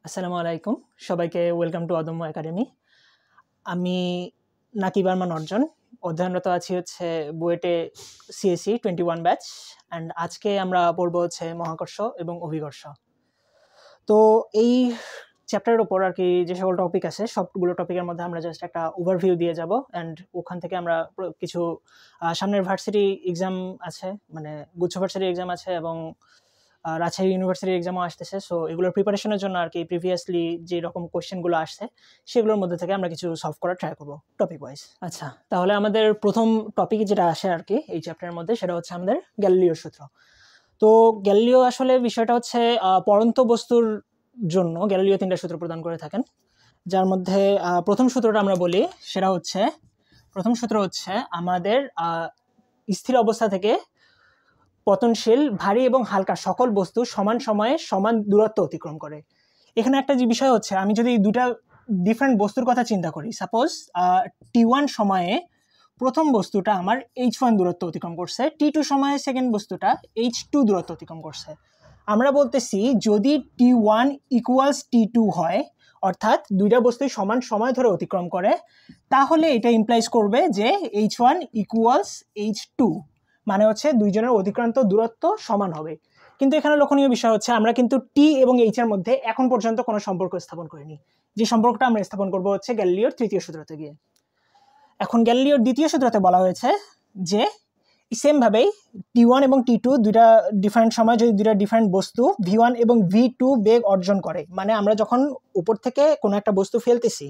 আসসালামু আলাইকুম সবাইকে ওয়েলকাম টু অদম্য একাডেমি। আমি নাকিব আরমান অর্জন, অধ্যয়নরত আছি হচ্ছে বুয়েটে সিএসসি 21 ব্যাচ। অ্যান্ড আজকে আমরা পড়বো হচ্ছে মহাকর্ষ এবং অভিকর্ষ। তো এই চ্যাপ্টারের ওপর আর কি যে সকল টপিক আছে সবগুলো টপিকের মধ্যে আমরা জাস্ট একটা ওভারভিউ দিয়ে যাব। অ্যান্ড ওখান থেকে আমরা কিছু সামনের ভার্সিটি এক্সাম আছে, মানে গুচ্ছ ভার্সিটি এক্সাম আছে এবং রাজশাহী ইউনিভার্সিটির এক্সামও আসতেছে। সো এগুলোর প্রিপারেশনের জন্য আর কি প্রিভিয়াসলি যে রকম কোয়েশ্চেনগুলো আসছে সেগুলোর মধ্যে থেকে আমরা কিছু সলভ করার ট্রাই করবো টপিক ওয়াইজ। আচ্ছা, তাহলে আমাদের প্রথম টপিক যেটা আসে আর কি এই চ্যাপ্টারের মধ্যে সেটা হচ্ছে আমাদের গ্যালিলিও সূত্র। তো গ্যালিলিও আসলে বিষয়টা হচ্ছে পড়ন্ত বস্তুর জন্য গ্যালিলিও 3টা সূত্র প্রদান করে থাকেন, যার মধ্যে প্রথম সূত্রটা আমরা বলি সেটা হচ্ছে প্রথম সূত্র হচ্ছে আমাদের স্থির অবস্থা থেকে পতনশীল ভারী এবং হালকা সকল বস্তু সমান সময়ে সমান দূরত্ব অতিক্রম করে। এখানে একটা যে বিষয় হচ্ছে, আমি যদি দুটা ডিফারেন্ট বস্তুর কথা চিন্তা করি, সাপোজ T1 সময়ে প্রথম বস্তুটা আমার H1 দূরত্ব অতিক্রম করছে, T2 সময়ে সেকেন্ড বস্তুটা H2 দূরত্ব অতিক্রম করছে। আমরা বলতেছি যদি T1 ইকুয়ালস T2 হয়, অর্থাৎ দুইটা বস্তুই সমান সময় ধরে অতিক্রম করে, তাহলে এটা ইমপ্লাইজ করবে যে H1 ইকুয়ালস H2, মানে হচ্ছে দুইজনের অতিক্রান্ত দূরত্ব সমান হবে। কিন্তু এখানে লক্ষণীয় বিষয় হচ্ছে আমরা কিন্তু টি এবং এইচ এর মধ্যে এখন পর্যন্ত কোনো সম্পর্ক স্থাপন করিনি। যে সম্পর্কটা আমরা স্থাপন করবো হচ্ছে গ্যালিলিওর তৃতীয় সূত্রতে গিয়ে। এখন গ্যালিলিওর দ্বিতীয় সূত্রতে বলা হয়েছে যে সেম ভাবেই T1 এবং T2 দুইটা ডিফারেন্ট সময় যদি দুইটা ডিফারেন্ট বস্তু V1 এবং V2 বেগ অর্জন করে, মানে আমরা যখন উপর থেকে কোনো একটা বস্তু ফেলতেছি,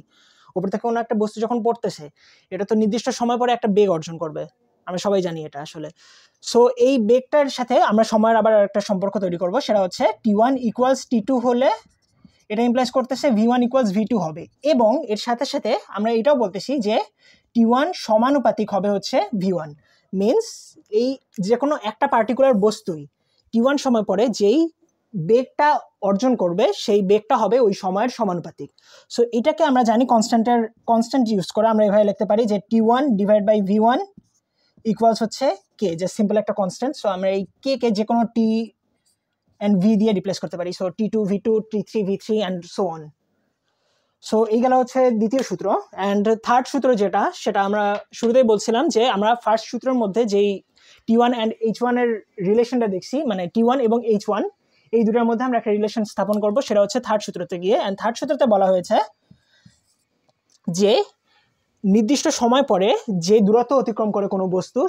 উপর থেকে কোনো একটা বস্তু যখন পড়তেছে, এটা তো নির্দিষ্ট সময় পরে একটা বেগ অর্জন করবে, আমরা সবাই জানি এটা আসলে। সো এই বেগটার সাথে আমরা সময়ের আবার একটা সম্পর্ক তৈরি করব, সেটা হচ্ছে T1 ইকুয়ালস T2 হলে এটা ইমপ্লাইজ করতেছে V1 ইকুয়ালস V2 হবে, এবং এর সাথে সাথে আমরা এটাও বলতেছি যে T1 সমানুপাতিক হবে হচ্ছে V1। মিনস এই যে কোনো একটা পার্টিকুলার বস্তুই T1 সময় পরে যেই বেগটা অর্জন করবে সেই বেগটা হবে ওই সময়ের সমানুপাতিক। সো এটাকে আমরা জানি কনস্ট্যান্ট ইউজ করে আমরা এভাবে লিখতে পারি যে T1 divide by V1 equals হচ্ছে কে, যে সিম্পল একটা কনস্ট্যান্ট। সো আমরা এই কে যে কোনো টি অ্যান্ড ভি দিয়ে রিপ্লেস করতে পারি। So T2 V2 T3 V3 and so on. So এইগুলো হচ্ছে দ্বিতীয় সূত্র। অ্যান্ড থার্ড সূত্র যেটা, সেটা আমরা শুরুতেই বলছিলাম যে আমরা ফার্স্ট সূত্রের মধ্যে যেই T1 অ্যান্ড H1 এর রিলেশনটা দেখছি, মানে T1 এবং H1 এই দুটোর মধ্যে আমরা একটা রিলেশন স্থাপন করব, সেটা হচ্ছে থার্ড সূত্রতে গিয়ে। অ্যান্ড থার্ড সূত্রতে বলা হয়েছে যে নির্দিষ্ট সময় পরে যে দূরত্ব অতিক্রম করে কোনো বস্তু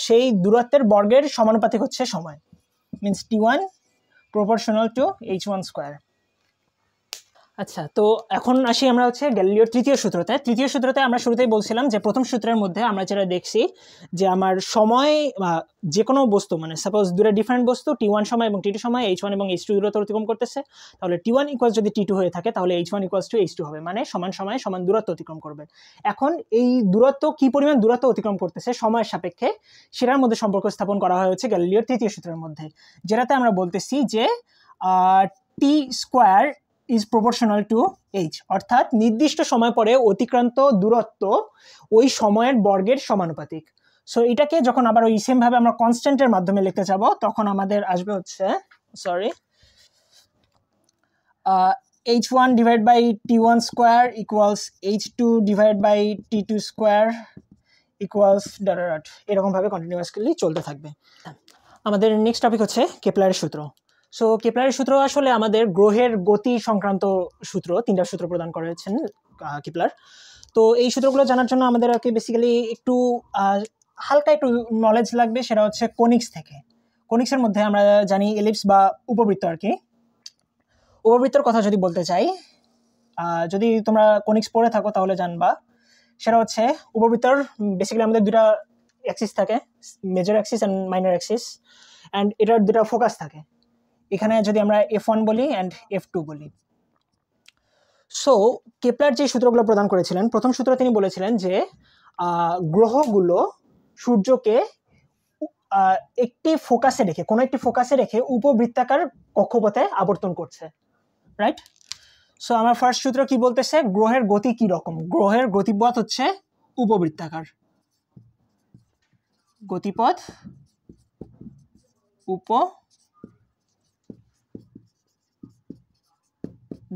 সেই দূরত্বের বর্গের সমানুপাতিক হচ্ছে সময়। Means T1 proportional to H1 square. আচ্ছা, তো এখন আসি আমরা হচ্ছে গ্যালিলিওর তৃতীয় সূত্রতে আমরা শুরুতেই বলছিলাম যে প্রথম সূত্রের মধ্যে আমরা যেটা দেখছি যে আমার সময় যে কোনো বস্তু, মানে সাপোজ দুটো ডিফারেন্ট বস্তু T1 সময় এবং T2 সময় H1 এবং H2 দূরত্ব অতিক্রম করতেছে, তাহলে T1 ইকুয়ালস যদি T2 হয়ে থাকে তাহলে H1 ইকুয়ালস টু H2 হবে, মানে সমান সময়ে সমান দূরত্ব অতিক্রম করবে। এখন এই দূরত্ব কি পরিমাণ দূরত্ব অতিক্রম করতেছে সময়ের সাপেক্ষে, সেটার মধ্যে সম্পর্ক স্থাপন করা হয়েছে গ্যালিলিওর তৃতীয় সূত্রের মধ্যে, যেটাতে আমরা বলতেছি যে T square is proportional to h, অর্থাৎ নির্দিষ্ট সময় পরে অতিক্রান্ত দূরত্ব ওই সময়ের বর্গের সমানুপাতিক। সো এটাকে যখন আবার ওই সেম ভাবে আমরা কনস্ট্যান্টের মাধ্যমে লিখতে যাব, তখন আমাদের আসবে হচ্ছে H1 divide by T1 square equals H2 divide by T2 square equals dot, এরকম ভাবে কন্টিনিউয়াসলি চলতে থাকবে। আমাদের নেক্সট টপিক হচ্ছে কেপলারের সূত্র। সো কেপলারের সূত্র আসলে আমাদের গ্রহের গতি সংক্রান্ত সূত্র, 3টা সূত্র প্রদান করেছেন কেপলার। তো এই সূত্রগুলো জানার জন্য আমাদের আর কি বেসিক্যালি একটু হালকা একটু নলেজ লাগবে, সেটা হচ্ছে কোনিক্স থেকে। কোনিক্সের মধ্যে আমরা জানি এলিপস বা উপবৃত্ত আর কি। উপবৃত্তর কথা যদি বলতে চাই, যদি তোমরা কোনিক্স পড়ে থাকো তাহলে জানবা, সেটা হচ্ছে উপবৃত্তর বেসিক্যালি আমাদের দুটা অ্যাক্সিস থাকে, major Axis and minor Axis, and এটার দুটা ফোকাস থাকে। এখানে যদি আমরা F1 বলি অ্যান্ড F2 বলি। সো কেপলার যে সূত্রগুলো প্রদান করেছিলেন, প্রথম সূত্র তিনি বলেছিলেন যে গ্রহগুলো সূর্যকে একটি ফোকাসে রেখে, কোনো একটি ফোকাসে রেখে উপবৃত্তাকার কক্ষপথে আবর্তন করছে, রাইট? সো আমার ফার্স্ট সূত্র কি বলতেছে, গ্রহের গতি কি রকম? গ্রহের গতিপথ হচ্ছে উপবৃত্তাকার, গতিপথ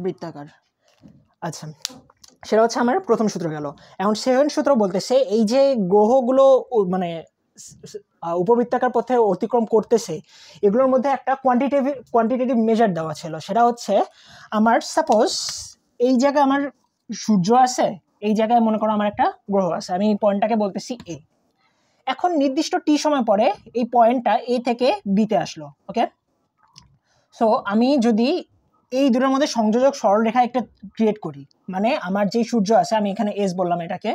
বৃত্তাকার। আচ্ছা, সেটা হচ্ছে আমার প্রথম সূত্র গেল। এখন সেকেন্ড সূত্র বলতেছে এই যে গ্রহগুলো মানে উপবৃত্তাকার পথে অতিক্রম করতেছে, এগুলোর মধ্যে একটা কোয়ান্টিটেটিভ মেজার দেওয়া ছিল। সেটা হচ্ছে আমার সাপোজ এই জায়গায় আমার সূর্য আছে, এই জায়গায় মনে করো আমার একটা গ্রহ আছে, আমি এই পয়েন্টটাকে বলতেছি এ। এখন নির্দিষ্ট টি সময় পরে এই পয়েন্টটা এ থেকে বিতে আসলো। ওকে, সো আমি যদি এই দুটোর মধ্যে সংযোজক সরলরেখা একটা ক্রিয়েট করি, মানে আমার যেই সূর্য আছে, আমি এখানে এস বললাম এটাকে,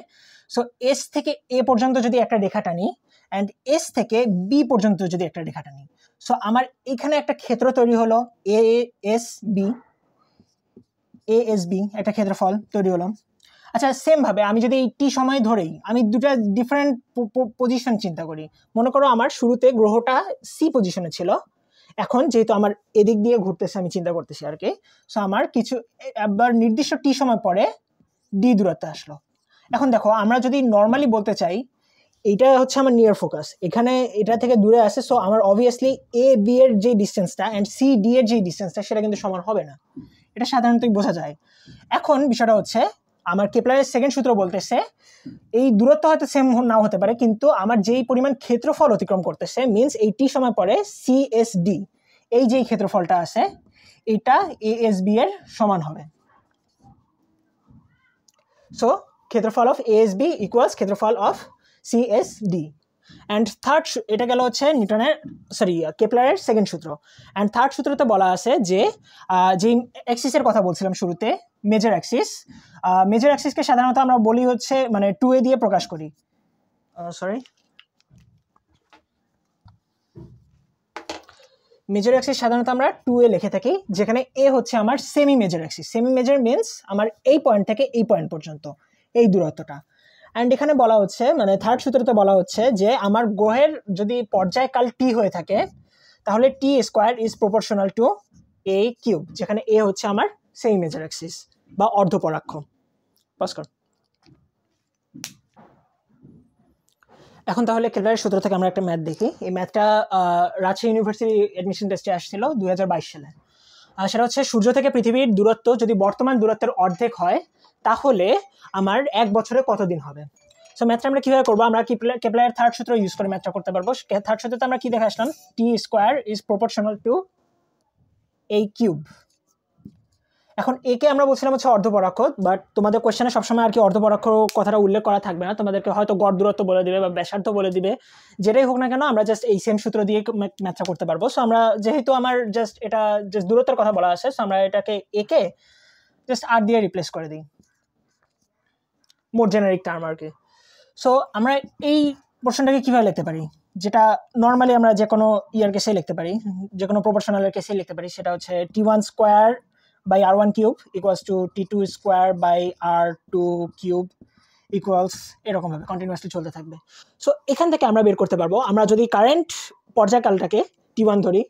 সো এস থেকে এ পর্যন্ত যদি একটা রেখা টানি অ্যান্ড এস থেকে বি পর্যন্ত যদি একটা রেখা টানি, সো আমার এখানে একটা ক্ষেত্র তৈরি হলো এ এস বি, একটা ক্ষেত্রফল তৈরি হলো। আচ্ছা, সেম ভাবে আমি যদি এই টি সময় ধরেই আমি দুটা ডিফারেন্ট পজিশন চিন্তা করি, মনে করো আমার শুরুতে গ্রহটা সি পজিশনে ছিল, এখন যেহেতু আমার এদিক দিয়ে ঘুরতেছে আমি চিন্তা করতেছি আর কি, সো আমার কিছু একবার নির্দিষ্ট টি সময় পরে ডি দূরত্বে আসলো। এখন দেখো আমরা যদি নর্মালি বলতে চাই এইটা হচ্ছে আমার নিয়ার ফোকাস, এখানে এটা থেকে দূরে আসে, সো আমার অবভিয়াসলি এ বি এর যে ডিস্টেন্সটা অ্যান্ড সি ডি এর যে ডিস্টেন্সটা সেটা কিন্তু সমান হবে না, এটা সাধারণতই বোঝা যায়। এখন বিষয়টা হচ্ছে আমার কেপলারের সেকেন্ড সূত্র বলতেছে এই দূরত্ব হয়তো সেম নাও হতে পারে, কিন্তু আমার যেই পরিমাণ ক্ষেত্রফল অতিক্রম করতেছে মিনস এই টি সময় পরে সিএসডি এই যে ক্ষেত্রফলটা আছে এটা এএসবি এর সমান হবে। সো ক্ষেত্রফল অফ এএসবি ইকুয়ালস ক্ষেত্রফল অফ সিএসডি। অ্যান্ড থার্ড, এটা গেল হচ্ছে নিউটনের কেপলারের সেকেন্ড সূত্র। অ্যান্ড থার্ড সূত্রতে বলা আছে যে যেই অ্যাক্সিসের কথা বলছিলাম শুরুতে, মেজর অ্যাক্সিসকে সাধারণত আমরা বলি হচ্ছে মানে 2a দিয়ে প্রকাশ করি, মেজর অ্যাক্সিস সাধারণত আমরা 2a লিখে থাকি, যেখানে এ হচ্ছে আমার semi major Axis. Semi major means আমার এই পয়েন্ট থেকে এই পয়েন্ট পর্যন্ত এই দূরত্বটা। অ্যান্ড এখানে বলা হচ্ছে মানে থার্ড সূত্রতে বলা হচ্ছে যে আমার গ্রহের যদি পর্যায়কাল টি হয়ে থাকে তাহলে T square is proportional to A cube, যেখানে এ হচ্ছে আমার সেমি মেজর অ্যাক্সিস বা অর্ধপরাক্ষ। এখন তাহলে কেপলারের সূত্র থেকে আমরা একটা ম্যাথ দেখি। এই ম্যাথটা রাজশাহী ইউনিভার্সিটি অ্যাডমিশন টেস্টে আসছিল 2022 সালে। সেটা হচ্ছে সূর্য থেকে পৃথিবীর দূরত্ব যদি বর্তমান দূরত্বের অর্ধেক হয় তাহলে আমার 1 বছরে কতদিন হবে। সো ম্যাথটা আমরা কীভাবে করবো, আমরা কেপলারের থার্ড সূত্র ইউজ করে ম্যাথটা করতে পারবো। থার্ড সূত্রতে আমরা কি দেখে আসলাম, T square is proportional to A cube. এখন একে আমরা বলছিলাম হচ্ছে অর্ধপরাক্ষ, বাট তোমাদের কোয়েশ্চেনে সবসময় আর কি অর্ধপরাক্ষ কথাটা উল্লেখ করা থাকবে না, তোমাদেরকে হয়তো গড় দূরত্ব বলে দিবে বা ব্যাসার্ধ বলে দিবে, যেটাই হোক না কেন আমরা জাস্ট এই সেম সূত্র দিয়ে ম্যাথটা করতে পারবো। সো আমরা যেহেতু আমার জাস্ট এটা জাস্ট দূরত্বের কথা বলা আছে, সো আমরা এটাকে একে জাস্ট আর দিয়ে রিপ্লেস করে দিই, মোর জেনারিক টার্ম আর কি। সো আমরা এই পোর্শনটাকে কীভাবে লিখতে পারি, যেটা নর্মালি আমরা যে কোনো ইয়ার কেসে লিখতে পারি, যে কোনো প্রপোর্শনালের কেসে লিখতে পারি, সেটা হচ্ছে T1 square by R1 cube equals to T2 square by R2 cube equals এরকম ভাবে কন্টিনিউয়াসলি চলতে থাকবে। সো এখান থেকে আমরা বের করতে পারবো, আমরা যদি কারেন্ট পর্যায়কালটাকে T1 ধরি,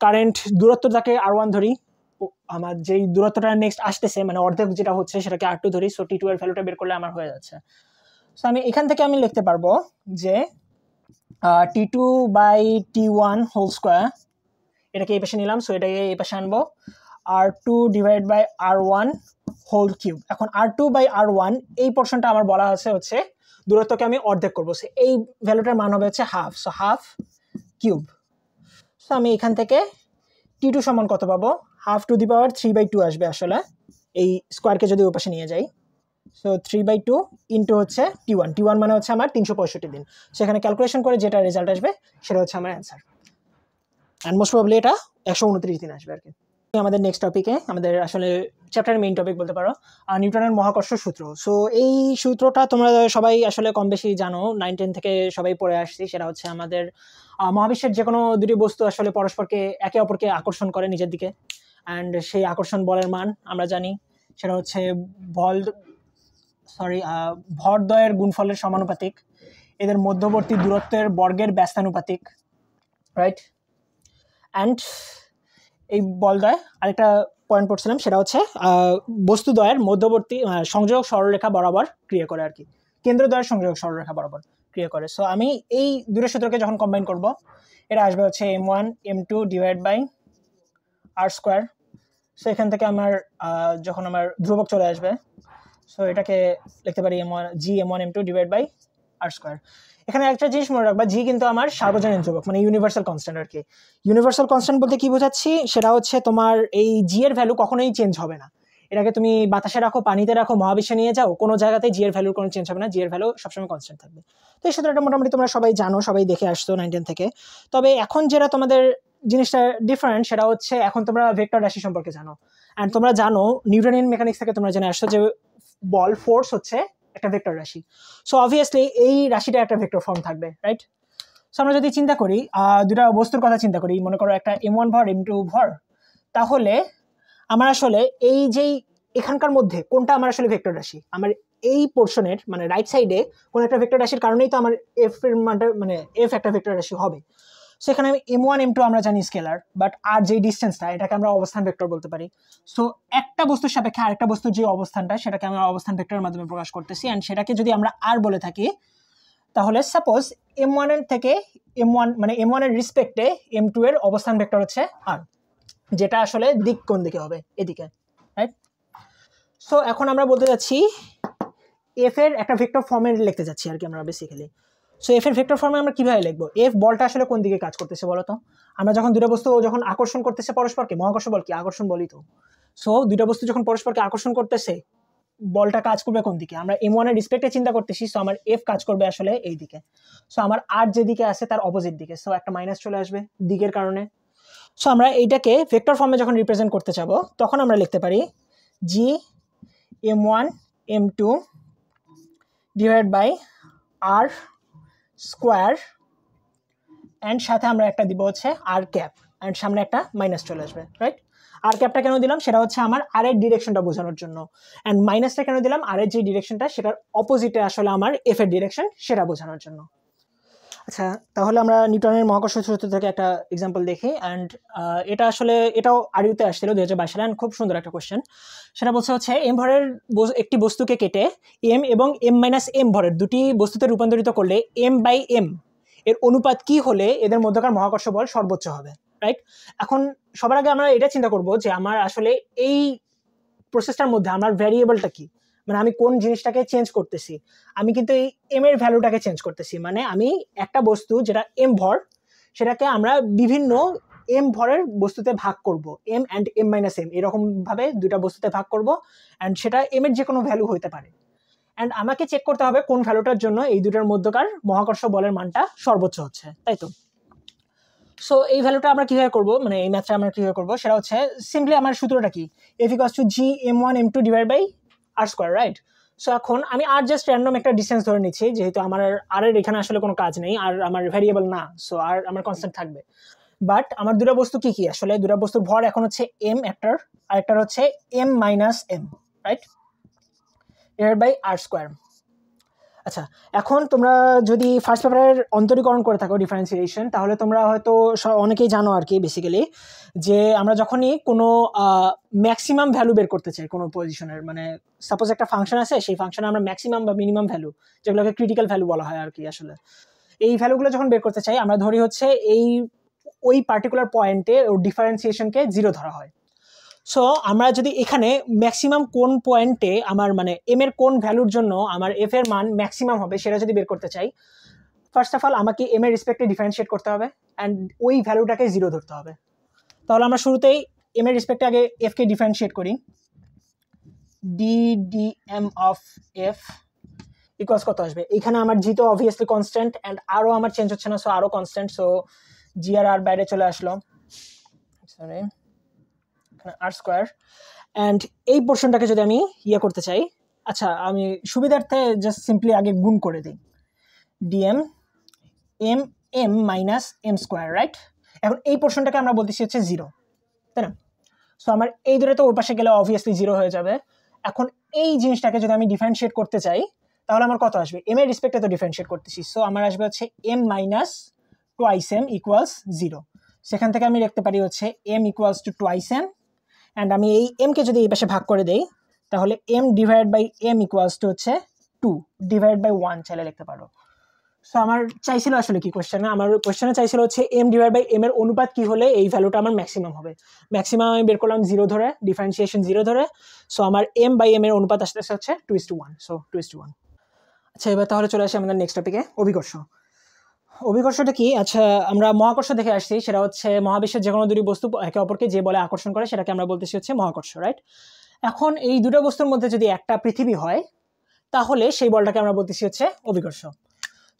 কারেন্ট দূরত্বটাকে R1 ধরি, আমার যেই দূরত্বটা নেক্সট আসতেছে মানে অর্ধেক যেটা হচ্ছে সেটাকে R2 ধরি, সো T2 এর ভ্যালুটা বের করলে আমার হয়ে যাচ্ছে। সো আমি এখান থেকে আমি লিখতে পারবো যে T2 by T1 whole square, এটাকে এই পাশে নিলাম, সো এটাকে এই পাশে আনবো, R2 divide by R1 whole cube. এখন R2 বাই R1 এই পোর্শনটা আমার বলা আছে হচ্ছে দূরত্বকে আমি অর্ধেক করবো, সো এই ভ্যালুটার মান হবে হচ্ছে half, so half cube. So আমি এখান থেকে T2 সমান কত পাবো, হাফ টু দি পাওয়ার 3/2 আসবে আসলে, এই স্কোয়ারকে যদি ওই পাশে নিয়ে যাই, সো 3/2 ইন্টু হচ্ছে T1 মানে হচ্ছে আমার 365 দিন। সেখানে ক্যালকুলেশন করে যেটা রেজাল্ট আসবে সেটা হচ্ছে আমার অ্যান্সার, অ্যান্ড মোস্ট প্রবাবলি এটা 129 দিন আসবে আর কি। আমাদের নেক্সট টপিকে আমাদের আসলে চ্যাপ্টারের মেইন টপিক বলতে পারো, নিউটনের মহাকর্ষ সূত্র। সো এই সূত্রটা তোমরা সবাই আসলে কম বেশি জানো, 9-10 থেকে সবাই পড়ে আসছি। সেটা হচ্ছে আমাদের মহাবিশ্বের যে কোনো দুটি বস্তু আসলে পরস্পরকে একে অপরকে আকর্ষণ করে নিজের দিকে, অ্যান্ড সেই আকর্ষণ বলের মান আমরা জানি সেটা হচ্ছে ভরদ্বয়ের গুণফলের সমানুপাতিক, এদের মধ্যবর্তী দূরত্বের বর্গের ব্যস্তানুপাতিক, রাইট। অ্যান্ড এই বলদ্বয় আরেকটা পয়েন্ট পড়ছিলাম, সেটা হচ্ছে বস্তুদ্বয়ের মধ্যবর্তী সংযোগ সরলরেখা বরাবর ক্রিয়া করে আর কি, কেন্দ্রদ্বয়ের সংযোগ সরলরেখা বরাবর ক্রিয়া করে। সো আমি এই দুটো সূত্রকে যখন কম্বাইন করব, এটা আসবে হচ্ছে M1 M2 divide by R square so এখান থেকে আমার যখন আমার ধ্রুবক চলে আসবে, সো এটাকে লিখতে পারি m1 g m1 m2 divide by r square. এখানে একটা জিনিস মনে রাখবা, জি কিন্তু আমার সার্বজনীন ধ্রুবক, মানে ইউনিভার্সাল কনস্ট্যান্ট আর কি। ইউনিভার্সাল কনস্ট্যান্ট বলতে কি বোঝাচ্ছি, সেটা হচ্ছে তোমার এই জি এর ভ্যালু কখনোই চেঞ্জ হবে না। এটাকে তুমি বাতাসে রাখো, পানিতে রাখো, মহাবিশ্বে নিয়ে যাও, কোনো জায়গাতেই জি এর ভ্যালুর কোনো চেঞ্জ হবে না, জি এর ভ্যালু সবসময় কনস্ট্যান্ট থাকবে। তো এই সূত্রটা মোটামুটি তোমরা সবাই জানো, সবাই দেখে আসছো 9-10 থেকে। তবে এখন যেটা তোমাদের জিনিসটা ডিফারেন্ট, সেটা হচ্ছে এখন তোমরা ভেক্টর রাশি সম্পর্কে জানো। অ্যান্ড তোমরা জানো নিউটনিয়ান মেকানিক্স থেকে তোমরা জেনে আসছো যে বল ফোর্স হচ্ছে একটা ভেক্টর রাশি। সো অবভিয়াসলি এই রাশিটা একটা ভেক্টর ফর্ম থাকবে, রাইট? সো আমরা যদি চিন্তা করি, দুটা বস্তুর কথা চিন্তা করি, মনে করো একটা m1 ভর m2 ভর, তাহলে আমার আসলে এই যেই এখানকার মধ্যে কোনটা আমার আসলে ভেক্টর রাশি, আমার এই পোর্শনের মানে রাইট সাইডে কোন একটা ভেক্টর রাশির কারণেই তো আমার এফ এর মানটা মানে এফ একটা ভেক্টর রাশি হবে। সেখানে আমি m1 m2 আমরা জানি স্কেলার, বাট আর যে ডিস্টেন্সটা এটাকে আমরা অবস্থান ভেক্টর বলতে পারি। সো একটা বস্তুর সাপেক্ষে আরেকটা বস্তুর যে অবস্থানটা সেটাকে আমরা অবস্থান ভেক্টরের মাধ্যমে প্রকাশ করতেছি, এন্ড সেটাকে যদি আমরা আর বলে থাকি, তাহলে সাপোজ m1 এর থেকে m1 মানে m1 এর রেসপেক্টে m2 এর অবস্থান ভেক্টর হচ্ছে আর, যেটা আসলে দিক কোন দিকে হবে, এদিকে, রাইট? সো এখন আমরা বলতে যাচ্ছি এফ এর একটা ভেক্টর ফর্মে লিখতে যাচ্ছি আর কি আমরা বেসিক্যালি। সো এফ এর ভেক্টর ফর্মে আমরা কিভাবে লিখবো, এফ বলটা আসলে কোন দিকে কাজ করতেছে বলো তো? আমরা যখন দুটো বস্তু যখন আকর্ষণ করতেছে পরস্পরকে, মহাকর্ষ বল কি আকর্ষণ বলই তো। সো দুটো বস্তু যখন পরস্পরকে আকর্ষণ করতেছে, বলটা কাজ করবে কোন দিকে? আমরা m1 এর রেসপেক্টে চিন্তা করতেছি, সো আমার এফ কাজ করবে আসলে এই দিকে। সো আমার আর যেদিকে আছে তার অপোজিট দিকে, সো একটা মাইনাস চলে আসবে দিকের কারণে। সো আমরা এইটাকে ভেক্টর ফর্মে যখন রিপ্রেজেন্ট করতে চাবো, তখন আমরা লিখতে পারি G m1 m2 divide by R square, and সাথে আমরা একটা দিব হচ্ছে আর ক্যাপ, অ্যান্ড সামনে একটা মাইনাস চলে আসবে, রাইট? আর ক্যাপটা কেন দিলাম, সেটা হচ্ছে আমার আর এর ডিরেকশনটা বোঝানোর জন্য, অ্যান্ড মাইনাসটা কেন দিলাম, আর এর যে ডিরেকশনটা সেটার অপোজিটে আসলে আমার এফ এর ডিরেকশন সেটা বোঝানোর জন্য। আচ্ছা, তাহলে আমরা নিউটনের মহাকর্ষ সূত্র থেকে একটা এক্সাম্পল দেখি, অ্যান্ড এটা আসলে এটাও আরইউতে আসছিল 2022 সালে, খুব সুন্দর একটা কোশ্চেন। সেটা বলছে হচ্ছে এম ভরের একটি বস্তুকে কেটে এম এবং এম মাইনাস এম ভরের দুটি বস্তুতে রূপান্তরিত করলে এম বাই এম এর অনুপাত কি হলে এদের মধ্যকার মহাকর্ষ বল সর্বোচ্চ হবে, রাইট? এখন সবার আগে আমরা এটা চিন্তা করব যে আমার আসলে এই প্রসেসটার মধ্যে আমার ভ্যারিয়েবলটা কি, মানে আমি কোন জিনিসটাকে চেঞ্জ করতেছি। আমি কিন্তু এই এম এর ভ্যালুটাকে চেঞ্জ করতেছি, মানে আমি একটা বস্তু যেটা এম ভর সেটাকে আমরা বিভিন্ন এম ভরের বস্তুতে ভাগ করব, M and M minus M এরকম ভাবে দুটা বস্তুতে ভাগ করব, অ্যান্ড সেটা এম এর যে কোনো ভ্যালু হতে পারে, অ্যান্ড আমাকে চেক করতে হবে কোন ভ্যালুটার জন্য এই দুটার মধ্যকার মহাকর্ষ বলের মানটা সর্বোচ্চ হচ্ছে, তাই তো? সো এই ভ্যালুটা আমরা কিভাবে করবো, মানে এই ম্যাথটা আমরা কিভাবে করবো, সেটা হচ্ছে সিম্পলি আমার সূত্রটা কি, F equals to G m1 m2 divide by R square, right? So এখন আমি আর জাস্ট র্যান্ডম একটা ডিস্টেন্স ধরে নিচ্ছি, যেহেতু আমার আর এর এখানে আসলে কোনো কাজ নেই, আর আমার ভ্যারিয়েবল না, সো আর আমার কনস্ট্যান্ট থাকবে। বাট আমার দুটো বস্তু কি কি, আসলে দুটো বস্তুর ভর এখন হচ্ছে এম একটার, আর একটার হচ্ছে M minus M, right? Divide by R square. আচ্ছা, এখন তোমরা যদি ফার্স্ট পেপারের অন্তরীকরণ করে থাকো ডিফারেন্সিয়েশন, তাহলে তোমরা হয়তো অনেকেই জানো আর কি বেসিক্যালি, যে আমরা যখনই কোনো ম্যাক্সিমাম ভ্যালু বের করতে চাই কোনো পজিশনের, মানে সাপোজ একটা ফাংশন আছে, সেই ফাংশনে আমরা ম্যাক্সিমাম বা মিনিমাম ভ্যালু, যেগুলোকে ক্রিটিক্যাল ভ্যালু বলা হয় আর কি, আসলে এই ভ্যালুগুলো যখন বের করতে চাই আমরা ধরি হচ্ছে ওই পার্টিকুলার পয়েন্টে ওর ডিফারেন্সিয়েশনকে 0 ধরা হয়। সো আমরা যদি এখানে ম্যাক্সিমাম কোন পয়েন্টে আমার মানে এম এর কোন ভ্যালুর জন্য আমার এফ এর মান ম্যাক্সিমাম হবে সেটা যদি বের করতে চাই, ফার্স্ট অফ অল আমাকে এম এর রেসপেক্টে ডিফারেন্সিয়েট করতে হবে, অ্যান্ড ওই ভ্যালুটাকে 0 ধরতে হবে। তাহলে আমরা শুরুতেই এম এর রেসপেক্টে আগে এফ কে ডিফারেন্সিয়েট করি, ডিএম অফ এফ ইকুয়ালস কত আসবে, এখানে আমার জি তো অবভিয়াসলি কনস্ট্যান্ট, অ্যান্ড আরও আমার চেঞ্জ হচ্ছে না, সো আরও কনস্ট্যান্ট, সো জি আর বাইরে চলে আসলো, সরি আর স্কোয়ার। অ্যান্ড এই পোর্শনটাকে যদি আমি করতে চাই, আচ্ছা আমি সুবিধার্থে জাস্ট সিম্পলি আগে গুণ করে দিই, DM M M minus M square, right? এখন এই পোর্শনটাকে আমরা বলতেছি হচ্ছে 0, তাই না? সো আমার এই দূরে তো ওর পাশে গেলে অবভিয়াসলি 0 হয়ে যাবে। এখন এই জিনিসটাকে যদি আমি ডিফারেন্সিয়েট করতে চাই, তাহলে আমার কত আসবে, এম এর রেসপেক্টে তো ডিফারেন্সিয়েট করতেছি, সো আমার আসবে হচ্ছে M minus twice M equals 0। সেখান থেকে আমি লিখতে পারি হচ্ছে M equals to twice M, and আমি এই এমকে যদি এই পাশে ভাগ করে দেই, তাহলে M divide by M equals to হচ্ছে 2 ডিভাইড বাই 1 চাইলে লিখতে পারো। সো আমার চাইছিল আসলে কি কোশ্চেনে, আমার কোশ্চেনে চাইছিল হচ্ছে m ডিভাইড বাই m এর অনুপাত কি হলে এই ভ্যালুটা আমার ম্যাক্সিমাম হবে। ম্যাক্সিমাম আমি বের করলাম 0 ধরে, ডিফারেন্সিয়েশন 0 ধরে। সো আমার m বাই m এর অনুপাত আসতেছে হচ্ছে 2:1, সো 2:1। আচ্ছা, এবার তাহলে চলে আসি আমাদের নেক্সট টপিকে, অভিকর্ষ। অভিকর্ষটা কি? আচ্ছা, আমরা মহাকর্ষ দেখে আসছি, সেটা হচ্ছে মহাবিশ্বের যে কোনো দুটি বস্তু একে অপরকে যে বলে আকর্ষণ করে সেটাকে আমরা বলতেছি হচ্ছে মহাকর্ষ, রাইট? এখন এই দুটো বস্তুর মধ্যে যদি একটা পৃথিবী হয় তাহলে সেই বলটাকে আমরা বলতেছি হচ্ছে অভিকর্ষ।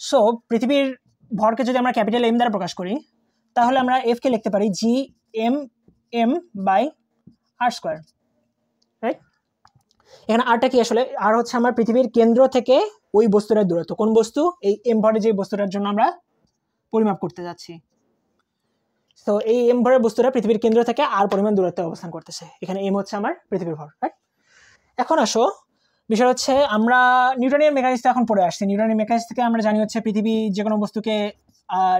সো পৃথিবীর ভরকে যদি আমরা ক্যাপিটাল M দ্বারা প্রকাশ করি তাহলে আমরা F কে লিখতে পারি G(m)m by r square, right? এখানে আরটা কি আসলে? আর হচ্ছে আমার পৃথিবীর কেন্দ্র থেকে ওই বস্তুটার দূরত্ব। কোন বস্তু? এই m ভরের যে বস্তুটার জন্য আমরা পরিমাপ করতে যাচ্ছি। তো এই m ভরের বস্তুটা পৃথিবীর কেন্দ্র থেকে আর পরিমাণ দূরত্বে অবস্থান করতেছে। এখানে m হচ্ছে আমার পৃথিবীর ভর, রাইট? এখন আসো, বিষয় হচ্ছে আমরা নিউটনের মেকানিক্স এখন পড়ে আসছি। নিউটনের মেকানিক্স থেকে আমরা জানি হচ্ছে পৃথিবী যে কোনো বস্তুকে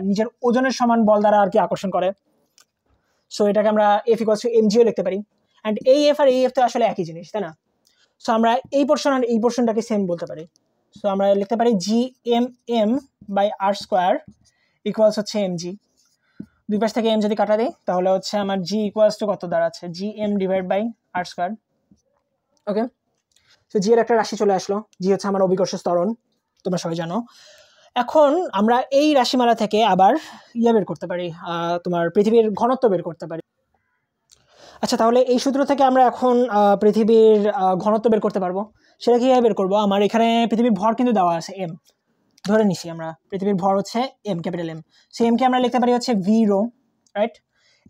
নিজের ওজনের সমান বল দ্বারা আর কি আকর্ষণ করে। সো এটাকে আমরা F = mg লিখতে পারি। অ্যান্ড এই F আর এই F তো আসলে একই জিনিস, তাই না? সো আমরা এই পোর্শন আর এই পোর্শনটাকে সেম বলতে পারি। সো আমরা লিখতে পারি G(m)m by r square equals হচ্ছে mg। দুই পাশ থেকে m যদি কাটা দেই তাহলে হচ্ছে আমার g ইকুয়ালস টু কত দাঁড়াচ্ছে? Gm divide by r square. Okay, তো জি এর একটা রাশি চলে আসলো। জি হচ্ছে আমার অভিকর্ষ ত্বরণ, তোমরা সবাই জানো। এখন আমরা এই রাশিমালা থেকে আবার বের করতে পারি, তোমার পৃথিবীর ঘনত্ব বের করতে পারি। আচ্ছা, তাহলে এই সূত্র থেকে আমরা এখন পৃথিবীর ঘনত্ব বের করতে পারবো। সেটা কীভাবে বের করবো? আমার এখানে পৃথিবীর ভর কিন্তু দেওয়া আছে m, ধরে নিছি আমরা পৃথিবীর ভর হচ্ছে m, capital M। So m কে আমরা লিখতে পারি হচ্ছে v রো, রাইট?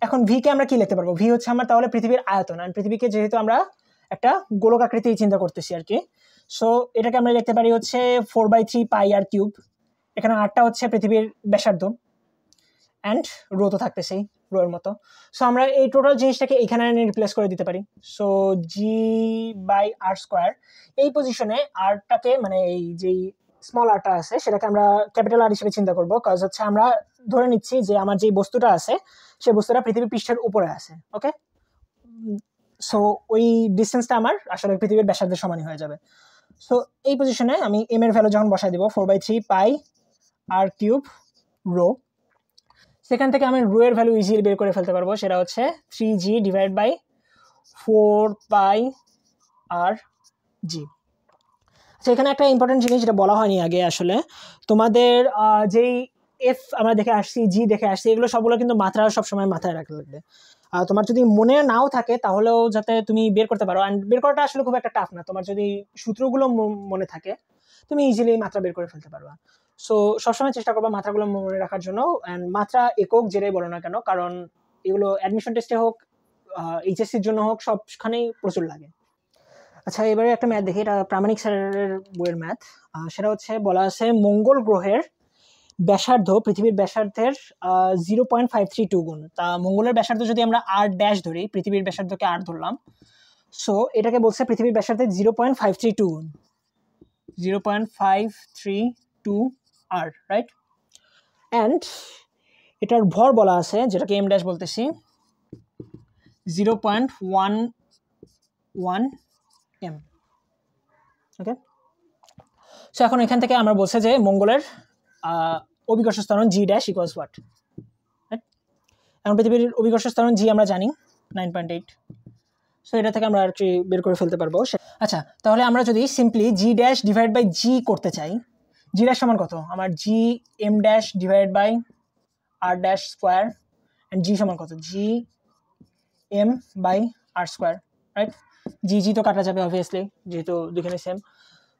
এখন v কে আমরা কি লিখতে পারবো? v হচ্ছে আমার তাহলে পৃথিবীর আয়তন। আর পৃথিবীকে যেহেতু আমরা একটা গোলক আকৃতি চিন্তা করতেছি আর কি, সো এটাকে আমরা লিখতে পারি হচ্ছে 4/3 পাই r কিউব। এখানে আরটা হচ্ছে পৃথিবীর ব্যাসার্ধ অ্যান্ড রো তো থাকতেছেই রো এর মতো। সো আমরা এই টোটাল জিনিসটাকে এখানে রিপ্লেস করে দিতে পারি। সো g/r স্কয়ার, এই পজিশনে আরটাকে মানে এই যেই স্মল আরটা আছে সেটাকে আমরা ক্যাপিটাল আর হিসেবে চিন্তা করবো, কাজ হচ্ছে আমরা ধরে নিচ্ছি যে আমার যে বস্তুটা আছে সেই বস্তুটা পৃথিবী পৃষ্ঠের উপরে আছে। ওকে, সো ওই ডিস্টেন্সটা আমার আসলে পৃথিবীর ব্যাসার্ধের সমানই হয়ে যাবে। সো এই পজিশনে আমি m এর ভ্যালু যখন বসাই দেবো 4/3 পাই r কিউব রো, সেখান থেকে আমি রো এর ভ্যালু ইজিলি বের করে ফেলতে পারবো। সেটা হচ্ছে 3g divide by 4 pi r g। আচ্ছা, এখানে একটা ইম্পর্টেন্ট জিনিস যেটা বলা হয়নি আগে, আসলে তোমাদের যেই f আমরা দেখে আসছি, g দেখে আসছি, এগুলো সবগুলো কিন্তু মাত্রা সবসময় মাথায় রাখতে লাগবে। তোমার যদি মনে নাও থাকে তাহলেও যাতে তুমি বের করতে পারো। অ্যান্ড বের করাটা আসলে খুব একটা টাফ না, তোমার যদি সূত্রগুলো মনে থাকে তুমি ইজিলি মাত্রা বের করে ফেলতে পারবা। সো সবসময় চেষ্টা করবা মাত্রাগুলো মনে রাখার জন্য। অ্যান্ড মাত্রা একক যেটাই বলো না কেন, কারণ এগুলো অ্যাডমিশন টেস্টে হোক, এইচএসসির জন্য হোক, সবখানেই প্রচুর লাগে। আচ্ছা, এবারে একটা ম্যাথ দেখি, এটা প্রামাণিক স্যারের বইয়ের ম্যাথ। সেটা হচ্ছে বলা আছে মঙ্গল গ্রহের ব্যাসার্ধ পৃথিবীর ব্যাসার্ধের 0.532 গুণ। তা মঙ্গলের ব্যাসার্ধ যদি আমরা r' ধরি, পৃথিবীর ব্যাসার্ধকে r ধরলাম, সো এটাকে বলছে পৃথিবীর ব্যাসার্ধের 0.532 গুণ, 0.532 r, রাইট? অ্যান্ড এটার ভর বলা আছে, যেটাকে m' বলতেছি, 0.11 m। ওকে, সো এখন এখান থেকে আমরা বলছে যে মঙ্গলের অভিকর্ষ ত্বরণ g' ইকুয়ালস হোয়াট, রাইট? এখন পৃথিবীর অভিকর্ষ ত্বরণ g আমরা জানি 9.8। সো এটা থেকে আমরা আর কি বের করে ফেলতে পারবো। আচ্ছা, তাহলে আমরা যদি simply g' divide by g করতে চাই, g' সমান কত? আমার gm' divide by r' square, and g সমান কত? gm by r square, right? g তো কাটা যাবে অবভিয়াসলি, যেহেতু দুখানে সেম।